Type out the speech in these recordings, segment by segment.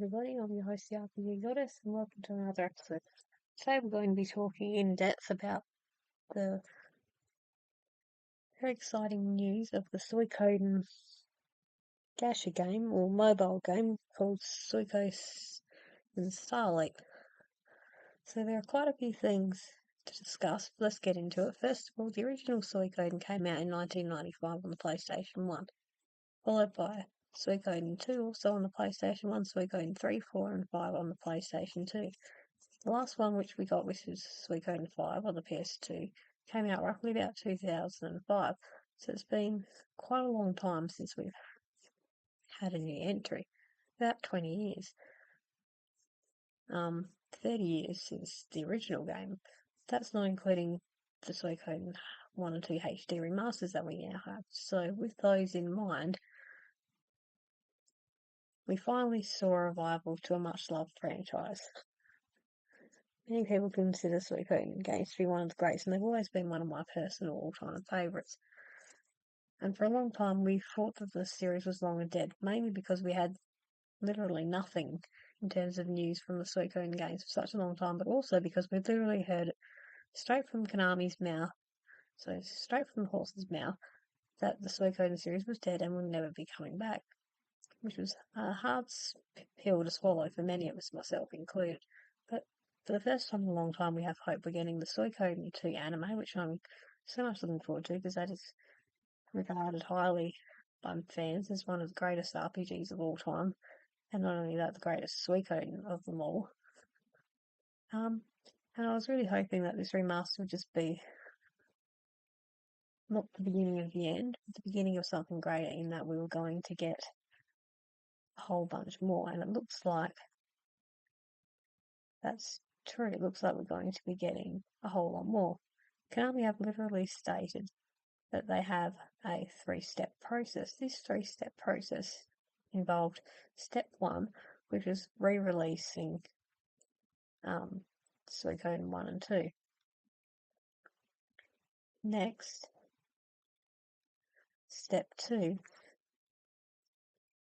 everybody. I'm your host, the RPG Goddess, and welcome to another episode. Today we're going to be talking in depth about the very exciting news of the Suikoden gacha game, or mobile game, called Suikoden Starlight. So there are quite a few things to discuss. Let's get into it. First of all, the original Suikoden came out in 1995 on the PlayStation 1, followed by Suikoden 2, also on the PlayStation 1, Suikoden 3, 4, and 5 on the PlayStation 2. The last one which we got, which was Suikoden 5 on the PS2, came out roughly about 2005. So it's been quite a long time since we've had a new entry. About 20 years. 30 years since the original game. That's not including the Suikoden 1 and 2 HD remasters that we now have. So with those in mind, we finally saw a revival to a much-loved franchise. Many people consider Suikoden games to be one of the greats, and they've always been one of my personal all-time favourites. And for a long time, we thought that the series was long and dead, mainly because we had literally nothing in terms of news from the Suikoden games for such a long time, but also because we literally heard it straight from Konami's mouth, so straight from the horse's mouth, that the Suikoden series was dead and would never be coming back, which was a hard pill to swallow for many of us, myself included. But for the first time in a long time, we have hope we're getting the Suikoden 2 anime, which I'm so much looking forward to because that is regarded highly by fans as one of the greatest RPGs of all time, and not only that, the greatest Suikoden of them all. And I was really hoping that this remaster would just be not the beginning of the end, but the beginning of something greater, in that we were going to get a whole bunch more, and it looks like that's true. It looks like we're going to be getting a whole lot more. Konami have literally stated that they have a 3-step process. This 3-step process involved step 1, which was re-releasing Suikoden 1 and 2. Next, step 2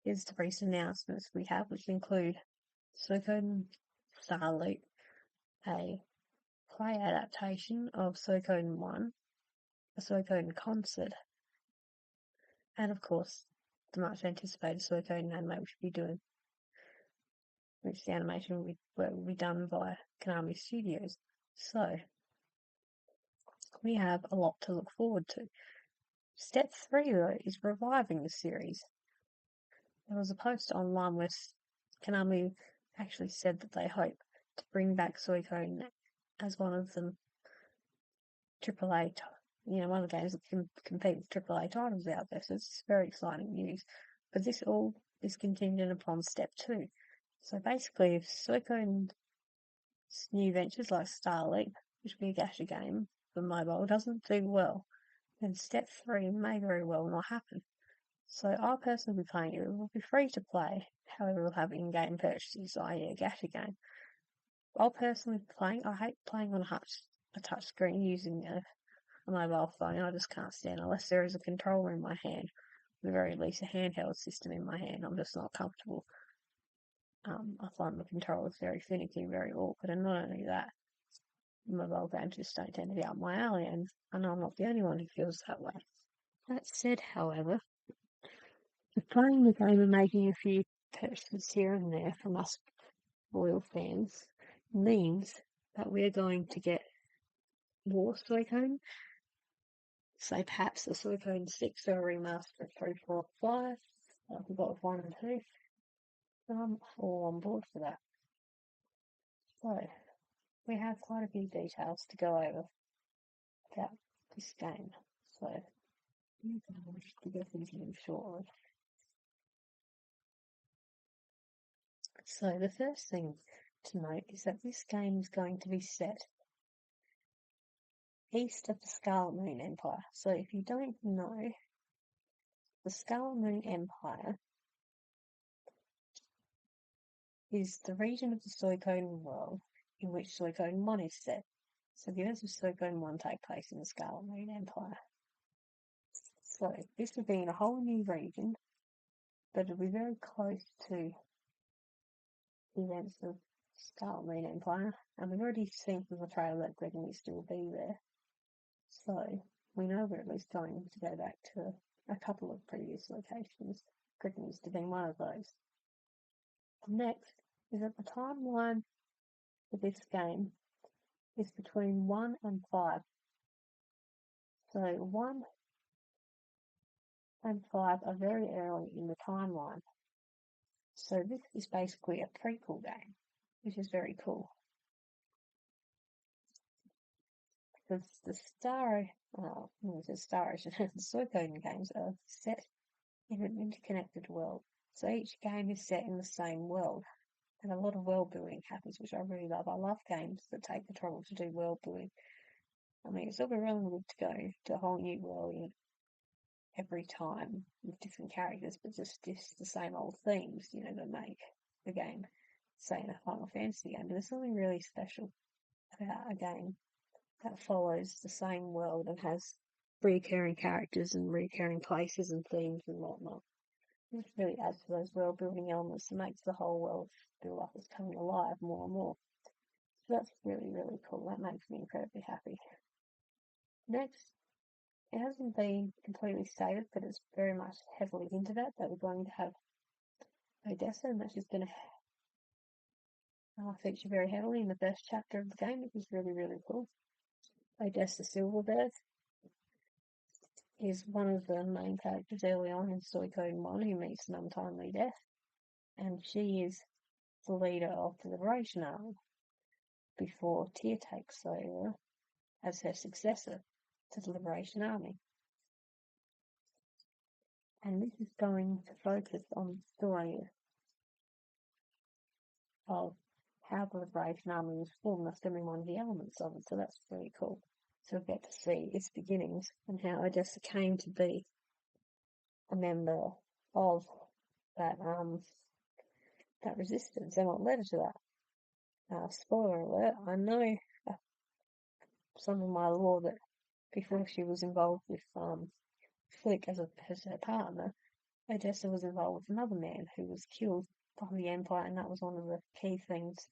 is the recent announcements we have, which include Suikoden Starlight, a play adaptation of Suikoden 1, a Suikoden concert, and of course the much anticipated Suikoden anime which the animation will be done by Konami Studios. So we have a lot to look forward to. Step 3, though, is reviving the series. There was a post online where Konami actually said that they hope to bring back Suikoden as one of the AAA, one of the games that can compete with AAA titles out there. So it's very exciting news. But this all is contingent upon step 2. So basically, if Suikoden's new ventures like Starleap, which will be a gacha game for mobile, doesn't do well, then step 3 may very well not happen. So I'll personally be playing it. It will be free to play, however we'll have in-game purchases, i.e. a gacha game. I'll personally be playing. I hate playing on a touch screen using a mobile phone. I just can't stand it. Unless there is a controller in my hand, at the very least a handheld system in my hand, I'm just not comfortable. I find the controllers very finicky, very awkward, and not only that, mobile games just don't tend to be up my alley, and I know I'm not the only one who feels that way. That said, however, playing the game and making a few purchases here and there from us loyal fans means that we're going to get more Suikoden. Say perhaps a Suikoden 6 or a remaster of 3, 4, 5. I forgot 1 and 2. I'm all on board for that. So, we have quite a few details to go over about this game. So, to go into them shortly. So, the first thing to note is that this game is going to be set east of the Scarlet Moon Empire. So, if you don't know, the Scarlet Moon Empire is the region of the Suikoden world in which Suikoden 1 is set. So, the events of Suikoden 1 take place in the Scarlet Moon Empire. So, this will be in a whole new region, but it'll be very close to the events of Scarlet Moon Empire, and we've already seen from the trailer that Gregory will still be there. So we know we're at least going to go back to a couple of previous locations. Gregory used to be one of those. Next is that the timeline for this game is between 1 and 5. So 1 and 5 are very early in the timeline. So this is basically a prequel game, which is very cool. Because the Suikoden games are set in an interconnected world. So each game is set in the same world, and a lot of world building happens, which I really love. I love games that take the trouble to do world building. I mean, it's all really good to go to a whole new world every time with different characters, but just the same old themes, that make the game, say in a Final Fantasy game. But there's something really special about a game that follows the same world and has recurring characters and recurring places and themes and whatnot. It really adds to those world building elements and makes the whole world feel like it's coming alive more and more. So that's really, really cool. That makes me incredibly happy. Next, it hasn't been completely stated, but it's very much heavily hinted at that we're going to have Odessa, and that's just going to feature very heavily in the first chapter of the game, which is really, really cool. Odessa Silverbird is one of the main characters early on in Suikoden 1 who meets an untimely death, and she is the leader of the Liberation Army before Tyr takes over as her successor to the Liberation Army. And this is going to focus on the story of how the Liberation Army was formed. That's going to be one of the elements of it, so that's really cool. So we get to see its beginnings and how Odessa came to be a member of that resistance and what led her to that. Spoiler alert, I know some of my lore that before she was involved with Flick as her partner, Odessa was involved with another man who was killed by the Empire, and that was one of the key things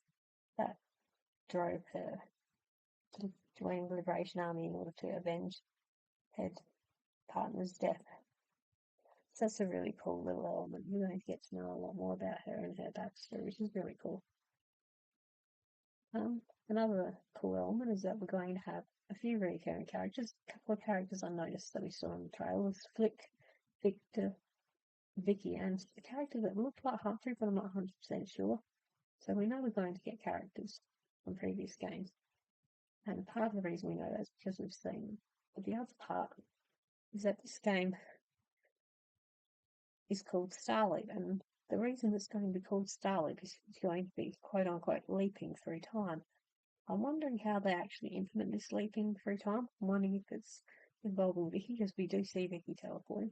that drove her to join the Liberation Army in order to avenge her partner's death. So that's a really cool little element. You're going to get to know a lot more about her and her backstory, which is really cool. Another cool element is that we're going to have a few recurring characters. A couple of characters I noticed that we saw in the trailers: Flick, Victor, Vicky, and a character that looked like Humphrey, but I'm not 100% sure. So we know we're going to get characters from previous games. And part of the reason we know that is because we've seen them. But the other part is that this game is called Starleap, and the reason it's going to be called Starleap is it's going to be quote-unquote leaping through time. I'm wondering how they actually implement this leaping through time. I'm wondering if it's involving Vicky, because we do see Vicky teleporting,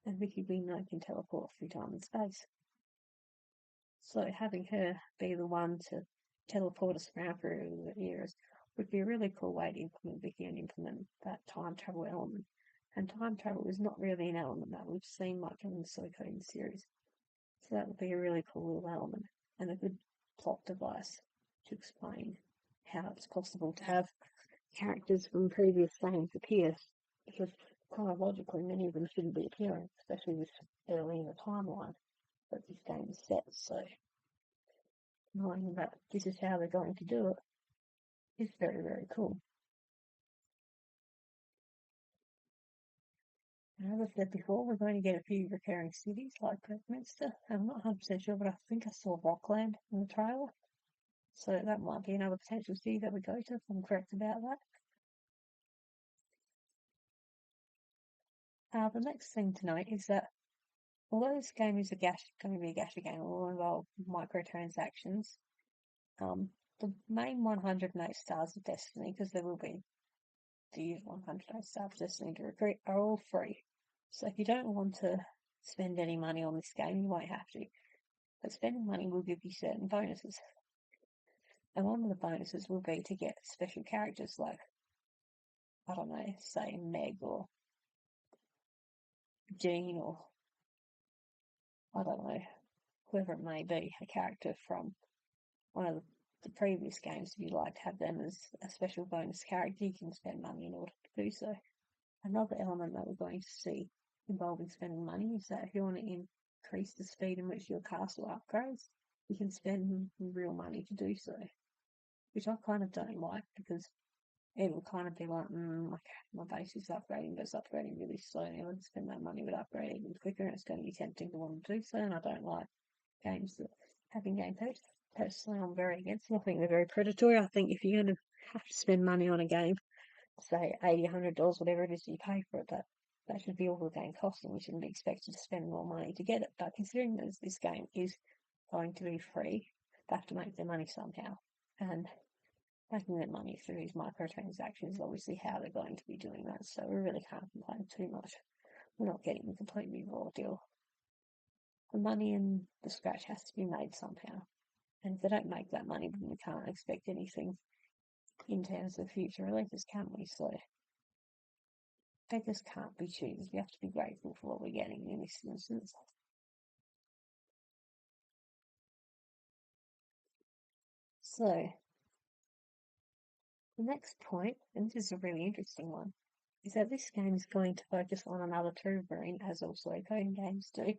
and Vicky we know can teleport through time and space. So having her be the one to teleport us around through the eras would be a really cool way to implement Vicky and implement that time travel element. And time travel is not really an element that we've seen much in the Suikoden series. So that would be a really cool little element and a good plot device to explain how it's possible to have characters from previous games appear, because chronologically many of them shouldn't be appearing, especially this early in the timeline that this game is set. So knowing that this is how they're going to do it is very, very cool. And as I said before, we're going to get a few recurring cities like Westminster. I'm not 100% sure, but I think I saw Rockland in the trailer. So that might be another potential city that we go to, if I'm correct about that. The next thing to note is that although this game is going to be a gacha game, it will involve microtransactions. The main 108 stars of Destiny, because there will be the usual 108 stars of Destiny to recruit, are all free. So if you don't want to spend any money on this game, you won't have to. But spending money will give you certain bonuses. And one of the bonuses will be to get special characters like, I don't know, say Meg or Jean or, I don't know, whoever it may be, a character from one of the previous games, if you'd like to have them as a special bonus character, you can spend money in order to do so. Another element that we're going to see involving spending money is that if you want to increase the speed in which your castle upgrades, you can spend real money to do so, which I kind of don't like because it will kind of be like, my base is upgrading, but it's upgrading really slowly. I would spend that money with upgrading even quicker, and it's going to be tempting to want to do so, and I don't like games that have in-game purchase. Personally, I'm very against them. I think they're very predatory. I think if you're going to have to spend money on a game, say $80, $100, whatever it is you pay for it, that should be all the game costs, and you shouldn't be expected to spend more money to get it. But considering that this game is going to be free, they have to make their money somehow. And making their money through these microtransactions is obviously how they're going to be doing that, so we really can't complain too much. We're not getting a completely raw deal. The money and the scratch has to be made somehow. And if they don't make that money, then we can't expect anything in terms of future releases, can we? So beggars can't be choosers. We have to be grateful for what we're getting in this instance. So the next point, and this is a really interesting one, is that this game is going to focus on another true rune, as all Suikoden games do.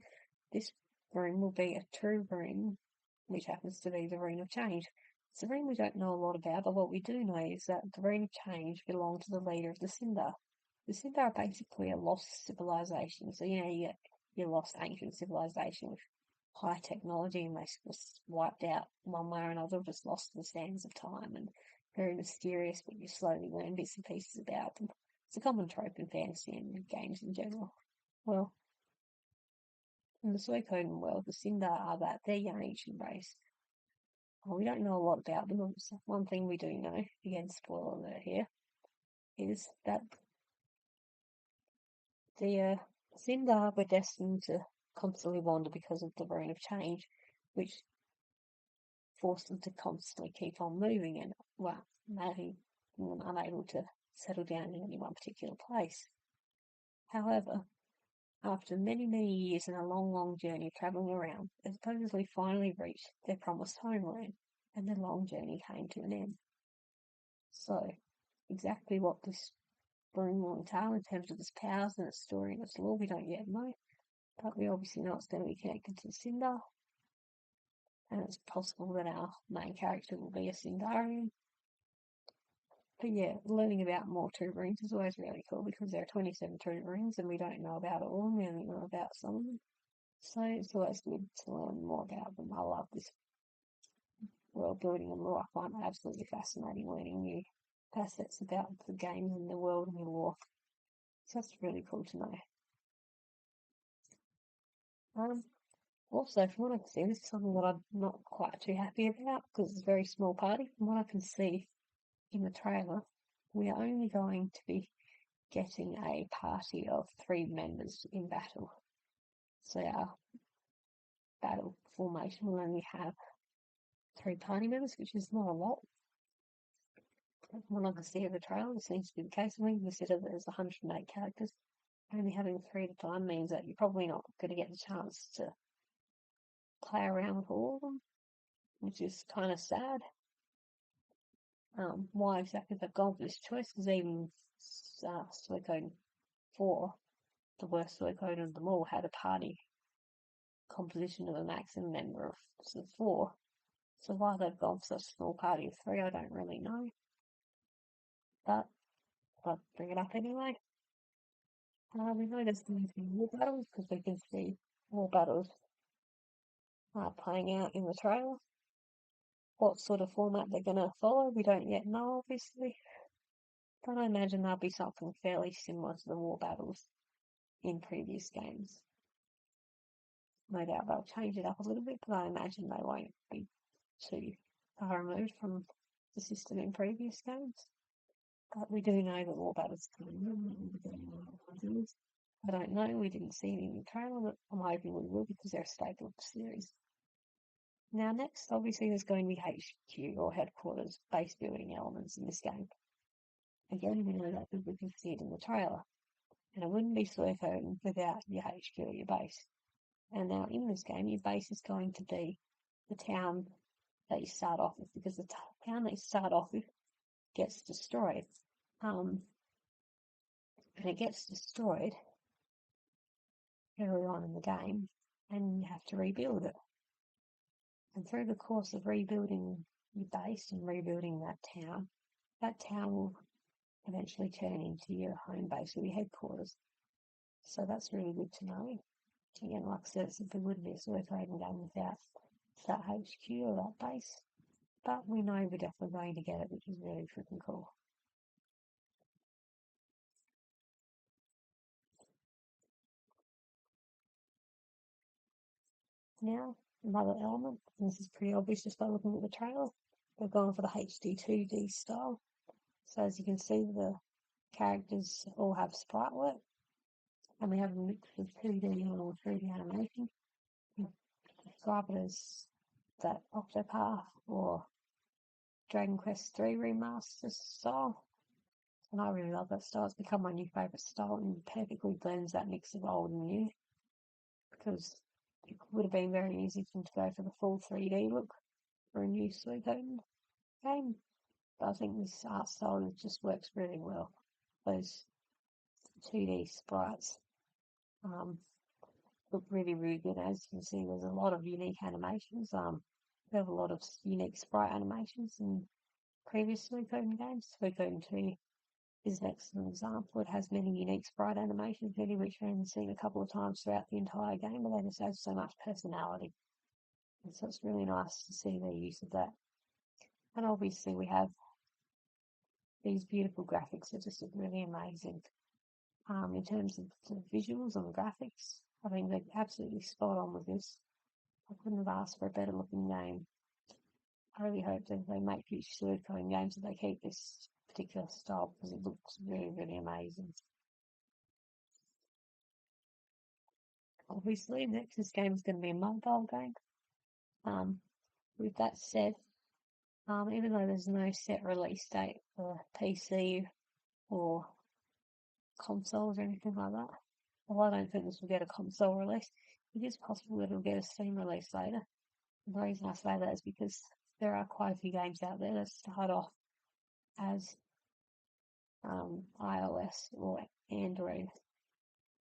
This rune will be a true rune, which happens to be the Rune of Change. It's a rune we don't know a lot about, but what we do know is that the Rune of Change belonged to the leader of the Cinder. The Cinder are basically a lost civilization. So, you get your lost ancient civilization with high technology, and they just wiped out one way or another, just lost in the sands of time, and very mysterious, but you slowly learn bits and pieces about them. It's a common trope in fantasy and games in general. Well, in the Suikoden world, the Cinder are that they're young ancient race. Well, we don't know a lot about them. One thing we do know, again, spoiler alert here, is that the Cinder were destined to constantly wander because of the Rune of Change, which forced them to constantly keep on moving and, well, making them unable to settle down in any one particular place. However, after many, many years and a long, long journey of travelling around, they supposedly finally reached their promised homeland, and their long journey came to an end. So, exactly what this rune will entail in terms of its powers and its story and its lore, we don't yet know, but we obviously know it's going to be connected to Cinder, and it's possible that our main character will be a Cindarian. But yeah, learning about more true runes is always really cool because there are 27 true runes and we don't know about all of them, we only know about some of them. So it's always good to learn more about them. I love this world building and lore. I find it absolutely fascinating learning new facets about the game and the world and the lore. So that's really cool to know. Also, from what I can see, this is something that I'm not quite too happy about because it's a very small party. From what I can see in the trailer, we are only going to be getting a party of 3 members in battle. So our battle formation will only have 3 party members, which is not a lot. From what I can see of the trailer, this seems to be the case. I think consider that there's 108 characters. Only having 3 at a time means that you're probably not going to get the chance to play around with all of them, which is kind of sad. Why exactly they've gone for this choice, because even Suikoden 4, the worst Suikoden of them all, had a party composition of a maximum number of 4. So why they've gone for such a small party of 3, I don't really know. But I'll bring it up anyway. We know there's going to be war battles because we can see war battles playing out in the trailer. What sort of format they're going to follow, we don't yet know, obviously. But I imagine there'll be something fairly similar to the war battles in previous games. No doubt they'll change it up a little bit, but I imagine they won't be too far removed from the system in previous games. But we do know that war battles come in. I don't know, we didn't see any in the trailer, but I'm hoping we will because they're a staple of the series. Now next, obviously there's going to be HQ or headquarters base building elements in this game. Again, we know that because we can see it in the trailer. And it wouldn't be Suikoden without your HQ or your base. And now in this game, your base is going to be the town that you start off with, because the town that you start off with gets destroyed. And it gets destroyed early on in the game, and you have to rebuild it. And through the course of rebuilding your base and rebuilding that town will eventually turn into your home base or your headquarters. So that's really good to know. Again, like I said, it's a good bit of Suikoden game without that HQ or that base. But we know we're definitely going to get it, which is really freaking cool. Now, another element, and this is pretty obvious just by looking at the trailer, they've gone for the HD 2D style. So as you can see, the characters all have sprite work, and we have a mix of 2D or 3D animation. You describe it as that Octopath or Dragon Quest III remaster style. And I really love that style. It's become my new favourite style and perfectly blends that mix of old and new, because it would have been very easy for them to go for the full 3D look for a new Suikoden game. But I think this art style just works really well. Those 2D sprites look really, really good. As you can see, there's a lot of unique animations. We have a lot of unique sprite animations in previous Suikoden games. Suikoden 2 is an excellent example. It has many unique sprite animations, many which I've only seen a couple of times throughout the entire game, but they just have so much personality. And so it's really nice to see their use of that. And obviously we have these beautiful graphics that just look really amazing. In terms of the visuals and the graphics, I think they're absolutely spot on with this. I couldn't have asked for a better looking game. I really hope that they make future Suikoden games that they keep this particular style, because it looks really, really amazing. Obviously, next this game is going to be a mobile game. With that said, even though there's no set release date for PC or consoles or anything like that, well, I don't think this will get a console release. It is possible that it'll get a Steam release later. And the reason I say that is because there are quite a few games out there that start off as iOS or Android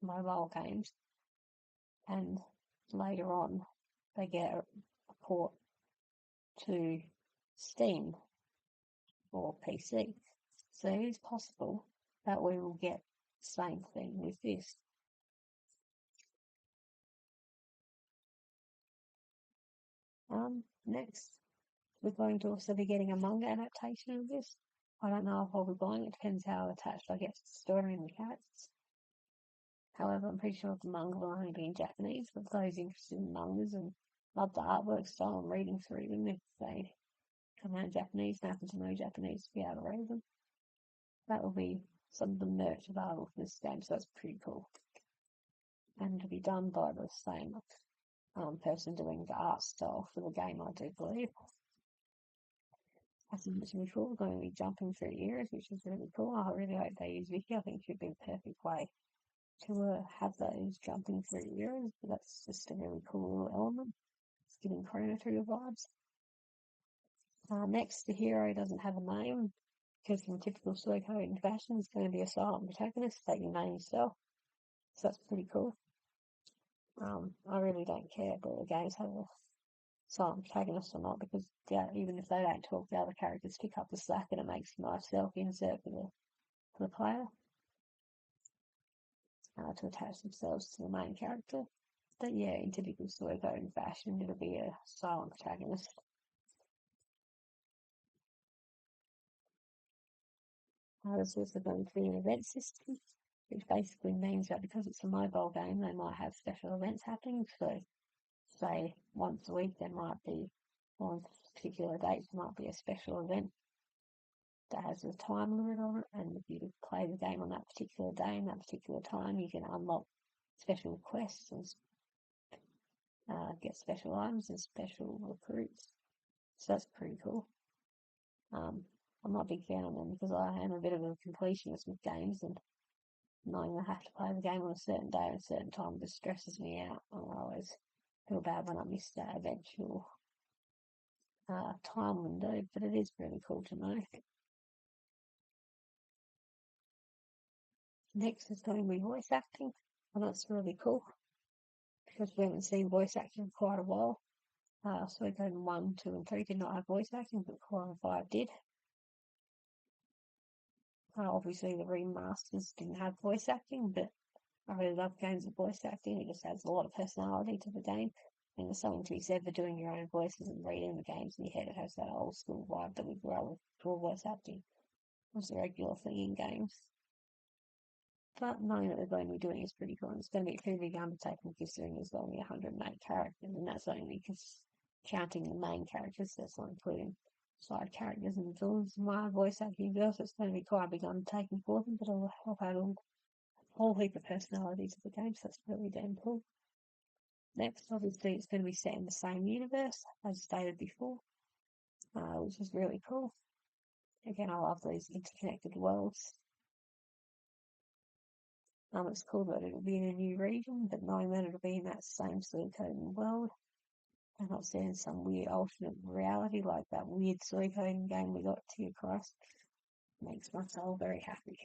mobile games, and later on they get a port to Steam or PC. So it is possible that we will get the same thing with this. Next, we're going to also be getting a manga adaptation of this. I don't know if I'll be buying it, depends how attached I get to the story and the characters. However, I'm pretty sure the manga will only be in Japanese, but those interested in mangas and love the artwork style and reading through them, if they come out in Japanese and happen to know Japanese to be able to read them, that will be some of the merch available for this game, so that's pretty cool. And to be done by the same person doing the art style for the game, I do believe. As I mentioned before, we're going to be jumping through eras, which is really cool. I really hope they use Wiki. I think it should be the perfect way to have those jumping through eras, but that's just a really cool little element. It's giving Chrono Trigger vibes. Next, the hero doesn't have a name, because in typical Suikoden fashion, it's going to be a silent protagonist that you name yourself. So that's pretty cool. I really don't care whether the games have a silent protagonist or not, because even if they don't talk, the other characters pick up the slack and it makes a nice self-insert for the player to attach themselves to the main character. But yeah, in typical Suikoden fashion, it'll be a silent protagonist. There's also going to be an event system, which basically means that because it's a mobile game, they might have special events happening. So, say once a week, there might be, on particular dates, there might be a special event that has a time limit on it, and if you play the game on that particular day and that particular time, you can unlock special quests and get special items and special recruits. So that's pretty cool. I'm not a big fan of them because I am a bit of a completionist with games, and knowing I have to play the game on a certain day at a certain time just stresses me out. I always feel bad when I miss that eventual time window, but it is really cool to know. Next is going to be voice acting, and that's really cool because we haven't seen voice acting for quite a while. Suikoden 1, 2, and 3 did not have voice acting, but 4 and 5 did. Obviously, the remasters didn't have voice acting, but I really love games with voice acting. It just adds a lot of personality to the game. And there's something to be said for doing your own voices and reading the games in your head. It has that old school vibe that we grew up with for voice acting. It's a regular thing in games. But knowing that they're going to be doing is pretty cool. And it's going to be a pretty big undertaking considering there's only 108 characters, and that's only because counting the main characters, that's not including side characters and villains. My voice acting girls, it's going to be quite a big undertaking for them, but I'll add a whole heap of personality to the game, so that's really damn cool. Next, obviously, it's going to be set in the same universe as stated before, which is really cool. Again, I love these interconnected worlds. It's cool that it'll be in a new region, but knowing that it'll be in that same Suikoden world, and not set in some weird alternate reality like that weird Suikoden game we got to Christ, makes my soul very happy.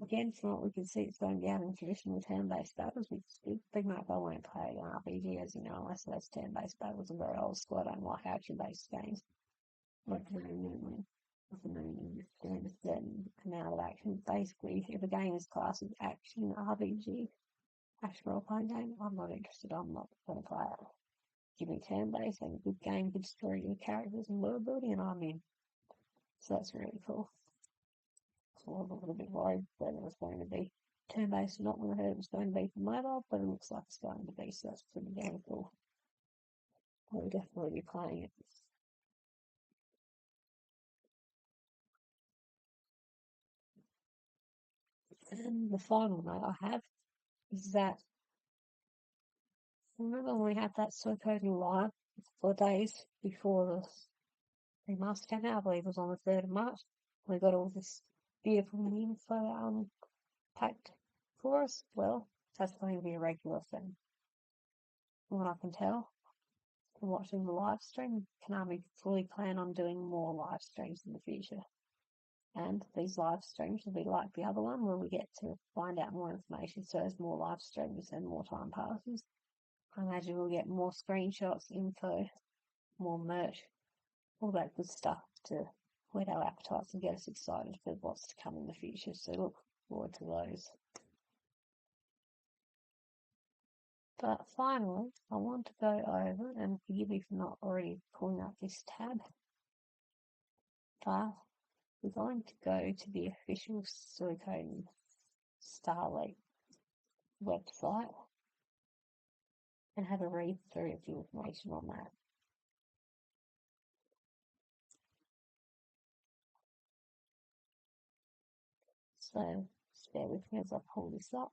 Again, from what we can see, it's going down in traditional turn-based battles, which is good. Big Mac, I won't play an RPG, as you know, unless those turn-based battles are very old school. I don't like action-based games. Like the main doing a certain amount of action. Basically, if a game is classed as action RPG, action role-playing game, I'm not interested. I'm not going to play it. Give me turn-based and a good game, good story, good characters and world building, and I'm in. So that's really cool. So I was a little bit worried whether it was going to be turn-based or not when I heard it was going to be for mobile, but it looks like it's going to be, so that's pretty damn cool. I will definitely be playing it. And the final note I have is that remember when we had that Suikoden live 4 days before the remaster came out, I believe it was on the 3rd of March. We got all this beautiful info packed for us. Well, that's going to be a regular thing. From what I can tell from watching the live stream, Konami fully plan on doing more live streams in the future. And these live streams will be like the other one where we get to find out more information. So as more live streams and more time passes, I imagine we'll get more screenshots, info, more merch, all that good stuff to whet our appetites and get us excited for what's to come in the future. So look forward to those. But finally, I want to go over, and forgive me for not already pulling up this tab, but we're going to go to the official Suikoden Starlight website and have a read through of the information on that. So, just bear with me as I pull this up.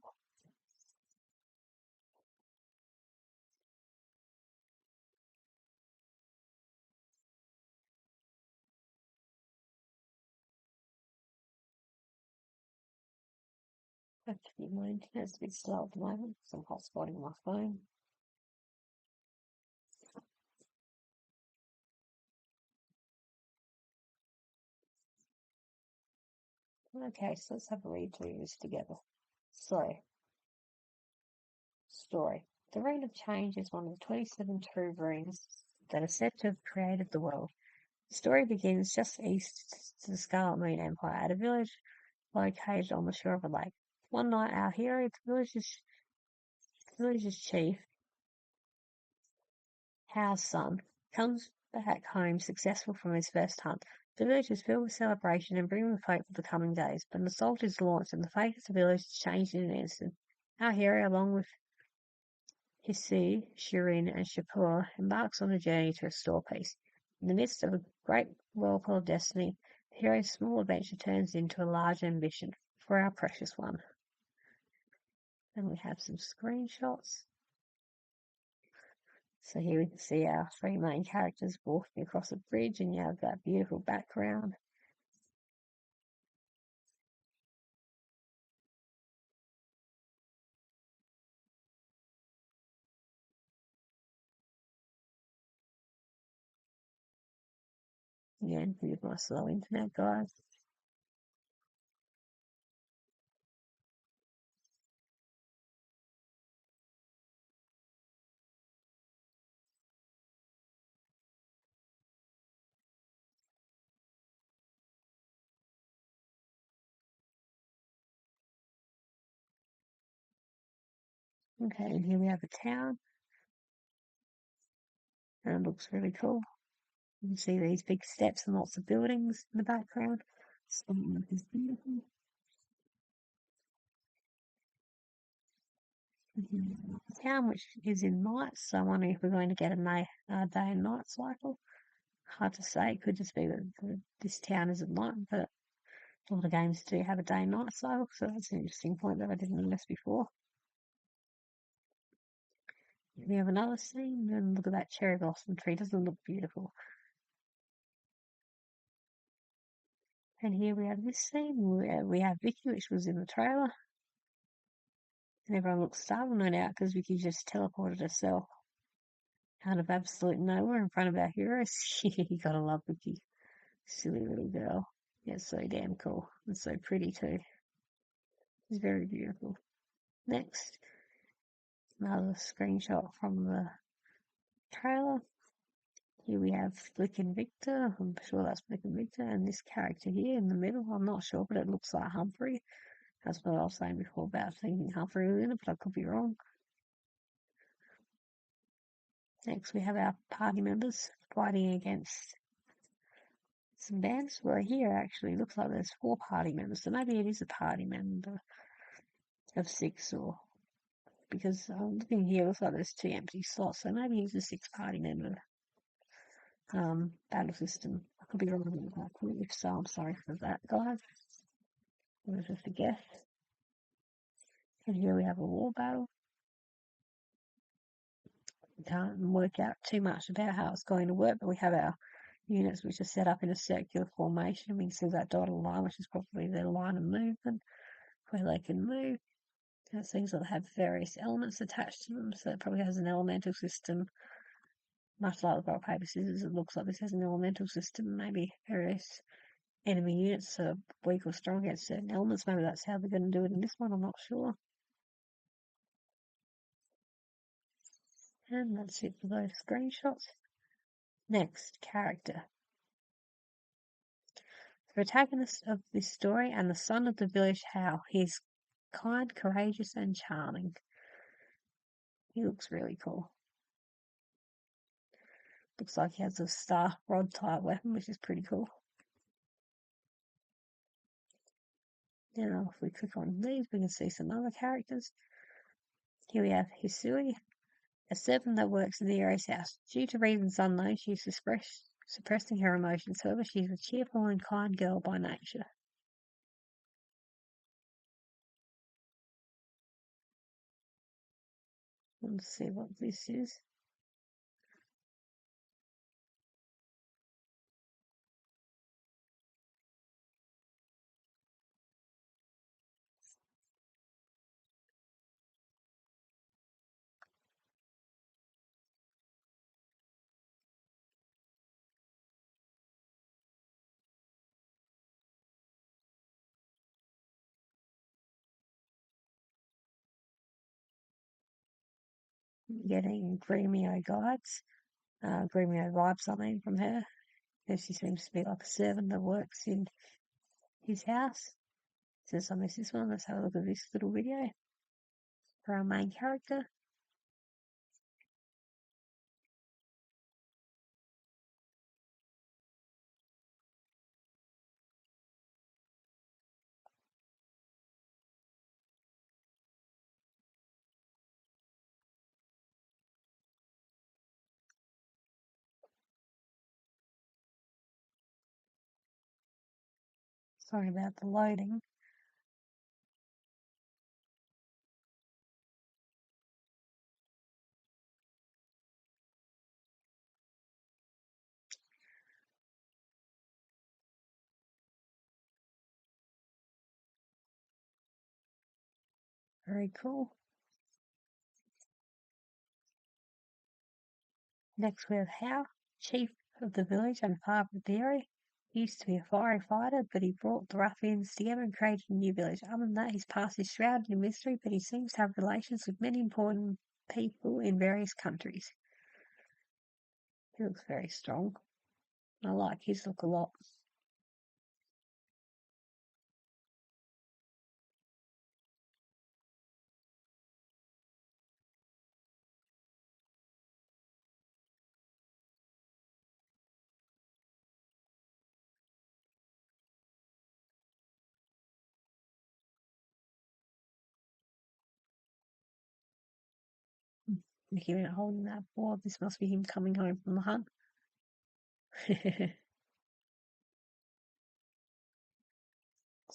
Actually, my internet's a bit slow at the moment, so I'm hotspotting my phone. Okay, so let's have a read through this together. So, story. The Reign of Change is one of the 27 true runes that are said to have created the world. The story begins just east to the Scarlet Moon Empire at a village located on the shore of a lake. One night, our hero, the village's chief, Hao's son, comes back home successful from his first hunt. The village is filled with celebration and brimming with hope for the coming days, but an assault is launched and the fate of the village is changed in an instant. Our hero, along with Hisui, Shirin, and Shapur, embarks on a journey to restore peace. In the midst of a great whirlpool of destiny, the hero's small adventure turns into a large ambition for our precious one. And we have some screenshots. So here we can see our three main characters walking across a bridge, and you have that beautiful background. Again, here's my slow internet, guys. Okay, and here we have a town, and it looks really cool. You can see these big steps and lots of buildings in the background. Some is beautiful. Town, which is in nights, so I'm wondering if we're going to get a day and night cycle. Hard to say. It could just be that this town is at night, but a lot of games do have a day and night cycle, so that's an interesting point that I didn't notice before. We have another scene, and look at that cherry blossom tree. Doesn't it look beautiful? And here we have this scene where we have Vicky, which was in the trailer, and everyone looks startled, no doubt, because Vicky just teleported herself out of absolute nowhere in front of our heroes. You gotta love Vicky. Silly little girl. Yeah, it's so damn cool. And so pretty too. It's very beautiful. Next, another screenshot from the trailer. Here we have Flick and Victor. I'm sure that's Flick and Victor. And this character here in the middle, I'm not sure, but it looks like Humphrey. That's what I was saying before about thinking Humphrey was in it, but I could be wrong. Next, we have our party members fighting against some bands. Where here actually looks like there's 4 party members, so maybe it is a party member of 6, or because looking here, looks like there's 2 empty slots, so maybe it's a 6-party member battle system. I could be wrong about that. If so, I'm sorry for that, guys. It was just a guess. And here we have a war battle. We can't work out too much about how it's going to work, but we have our units which are set up in a circular formation. We can see that dotted line, which is probably their line of movement, where they can move. It seems that they have various elements attached to them, so it probably has an elemental system. Much like the rock, paper, scissors, it looks like this has an elemental system, maybe various enemy units are weak or strong against certain elements. Maybe that's how they're going to do it in this one, I'm not sure. And that's it for those screenshots. Next, character. The protagonist of this story and the son of the village How. He's kind, courageous, and charming. He looks really cool. Looks like he has a star rod type weapon, which is pretty cool. Now, if we click on these, we can see some other characters. Here we have Hisui, a servant that works in the hero's house. Due to reasons unknown, she is suppressing her emotions. However, she is a cheerful and kind girl by nature. Let's see what this is. Getting Gremio guides. Gremio vibes something from her. Because she seems to be like a servant that works in his house. Since I missed this one, let's have a look at this little video for our main character. Sorry about the loading. Very cool. Next we have How, chief of the village and Harper Dairy. He used to be a fiery fighter, but he brought the ruffians together and created a new village. Other than that, his past is shrouded in mystery, but he seems to have relations with many important people in various countries. He looks very strong. I like his look a lot. Mickey went holding that board. This must be him coming home from the hunt. Looks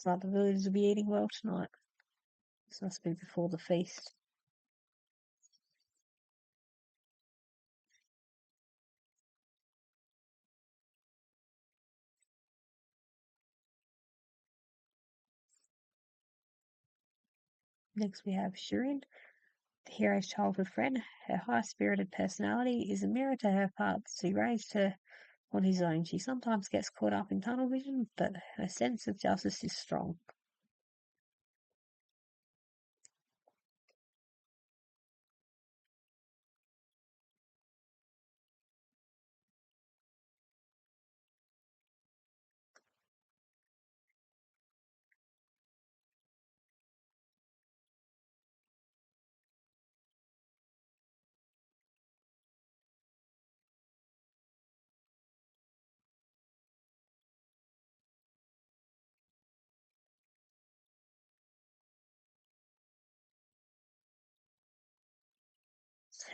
like the villagers will be eating well tonight. This must be before the feast. Next we have Shirin, the hero's childhood friend. Her high-spirited personality is a mirror to her paths. He raised her on his own. She sometimes gets caught up in tunnel vision, but her sense of justice is strong.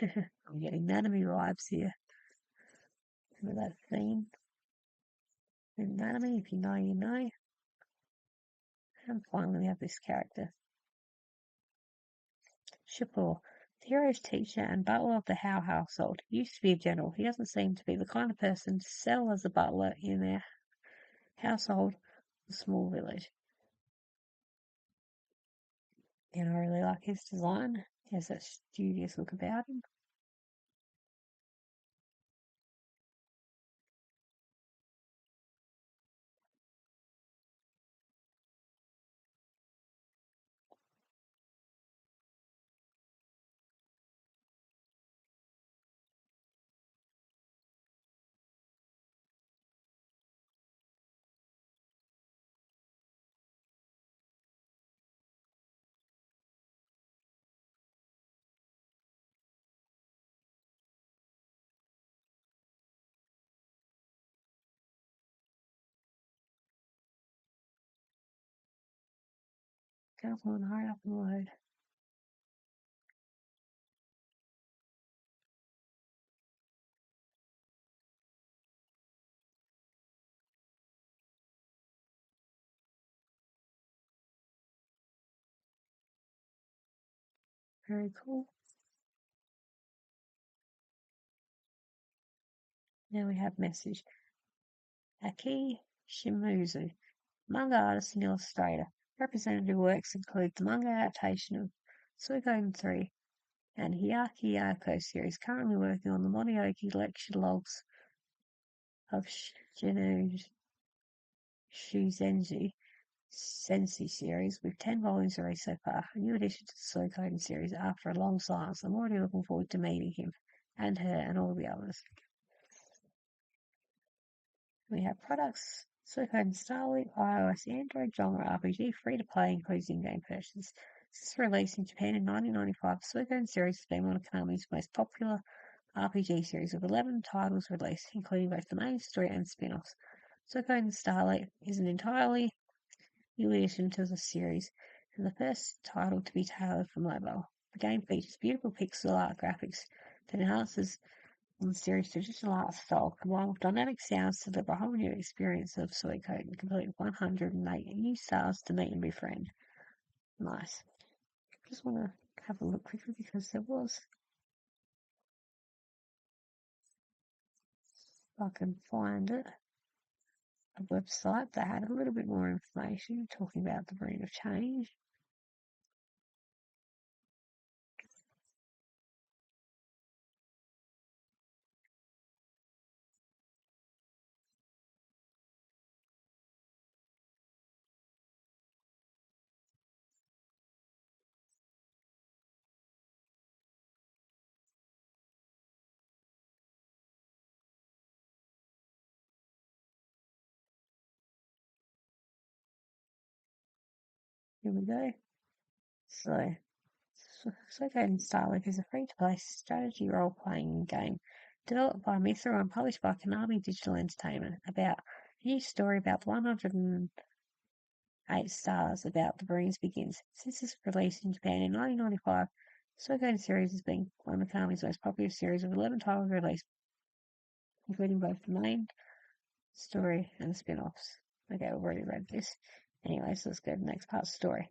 I'm getting anatomy vibes here. Remember that theme? Anatomy, if you know, you know. And finally, we have this character, Shapur, the hero's teacher and butler of the Howe household. He used to be a general. He doesn't seem to be the kind of person to settle as a butler in their household, a small village. And I really like his design. He has that studious look about him. Come on, hurry up and load. Very cool. Now we have message. Aki Shimuzu, manga artist and illustrator. Representative works include the manga adaptation of Suikoden 3 and Hyaki Yako series, currently working on the Morioki lecture logs of Shinu Shuzenji Sensei series, with 10 volumes released so far. A new addition to the Suikoden series after a long silence. I'm already looking forward to meeting him and her and all the others. We have products, Suikoden Starlink, iOS, Android, genre RPG, free to play, includes in-game purchases. Since released in Japan in 1995, the Suikoden series has been one of Konami's most popular RPG series, with 11 titles released, including both the main story and spin-offs. Suikoden Starlight is an entirely new addition to the series, and the first title to be tailored for mobile. The game features beautiful pixel art graphics that enhances on the series' traditional art style, combined with dynamic sounds to deliver a whole new experience of Suikoden, complete with 108 new stars to meet and befriend. Nice. Just want to have a look quickly because there was, if I can find it, a website that had a little bit more information talking about the Brain of Change. here we go. So, Suikoden Starlink is a free-to-play strategy role-playing game developed by Mithra and published by Konami Digital Entertainment about a new story about the 108 stars about the Marines begins. Since its release in Japan in 1995, Suikoden series has been one of Konami's most popular series with 11 titles released, including both the main story and the spin-offs. Okay, I've already read this. Anyway, so let's go to the next part of the story.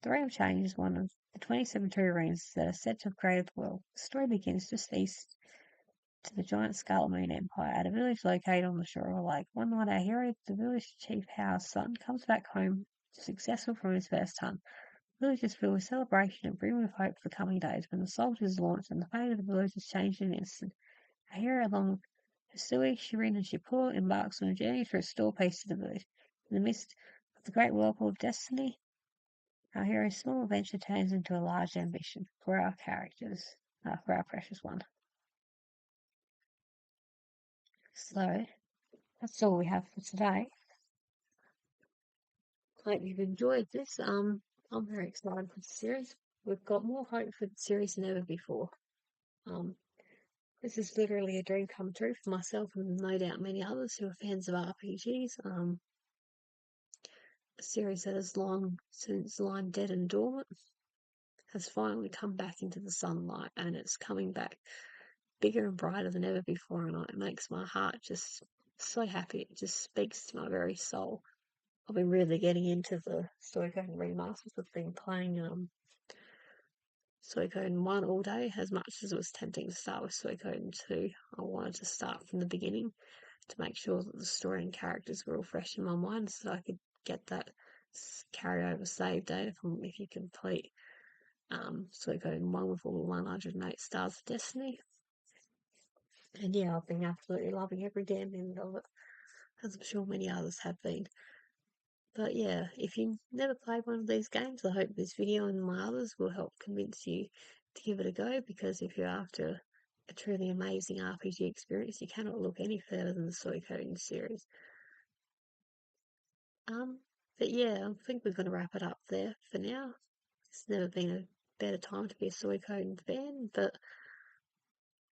The Ring of Change is one of the 27 true rings that are said to have created the world. The story begins just east to the giant Scarlet Moon Empire at a village located on the shore of a lake. One night, our hero, the village chief Howe's son, comes back home successful from his first hunt. The village is filled with celebration and brimming with hope for the coming days when the Soldier is launched and the fate of the village is changed in an instant. Our hero, along with Sui, Shirin, and Shipur, embarks on a journey to restore peace to the village. In the midst of the great whirlpool of destiny, our hero's small adventure turns into a large ambition for our characters, for our precious one. So, that's all we have for today. Hope you've enjoyed this. I'm very excited for the series. We've got more hope for the series than ever before. This is literally a dream come true for myself and no doubt many others who are fans of RPGs. A series that has long since lying dead and dormant has finally come back into the sunlight, and it's coming back bigger and brighter than ever before, and it makes my heart just so happy. It just speaks to my very soul. I've been really getting into the Suikoden remasters. I've been playing Suikoden 1 all day, as much as it was tempting to start with Suikoden 2. I wanted to start from the beginning to make sure that the story and characters were all fresh in my mind so that I could get that carryover save data from if you complete Suikoden 1 with all the 108 stars of destiny. And yeah, I've been absolutely loving every damn minute of it, as I'm sure many others have been. But yeah, if you've never played one of these games, I hope this video and my others will help convince you to give it a go, because if you're after a truly amazing RPG experience, you cannot look any further than the Suikoden series. But yeah, I think we're going to wrap it up there for now. It's never been a better time to be a Suikoden fan, but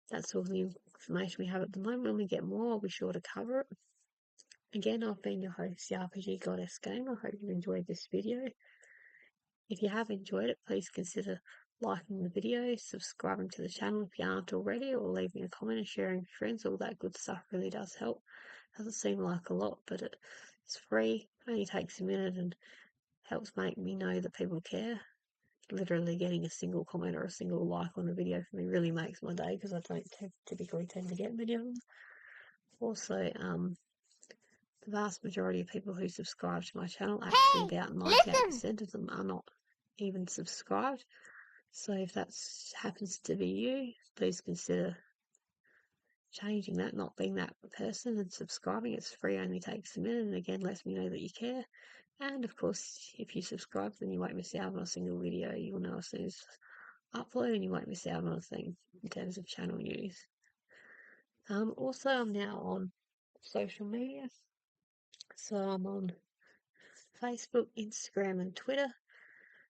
that's all the information we have at the moment. When we get more, I'll be sure to cover it. Again, I've been your host, the RPG Goddess Gamer. I hope you enjoyed this video. If you have enjoyed it, please consider liking the video, subscribing to the channel if you aren't already, or leaving a comment and sharing with friends. All that good stuff really does help. Doesn't seem like a lot, but it's free, only takes a minute, and helps make me know that people care. Literally getting a single comment or a single like on a video for me really makes my day, because I don't typically tend to get many of them. Also, the vast majority of people who subscribe to my channel, actually about 98% of them are not even subscribed. So if that happens to be you, please consider changing that, not being that person and subscribing. It's free, only takes a minute, and again lets me know that you care. And of course, if you subscribe, then you won't miss out on a single video. You'll know as soon as I upload, and you won't miss out on a thing in terms of channel news. Also, I'm now on social media. So I'm on Facebook, Instagram, and Twitter.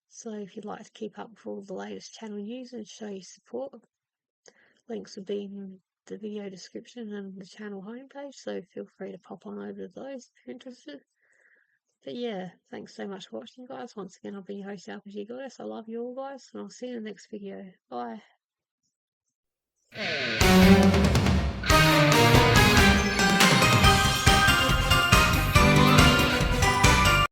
So if you'd like to keep up with all the latest channel news and show your support, links will be in the video description and the channel homepage, so feel free to pop on over to those if you're interested. But yeah, thanks so much for watching, guys. Once again, I've been your host, RPG Goddess. I love you all, guys, and I'll see you in the next video. Bye.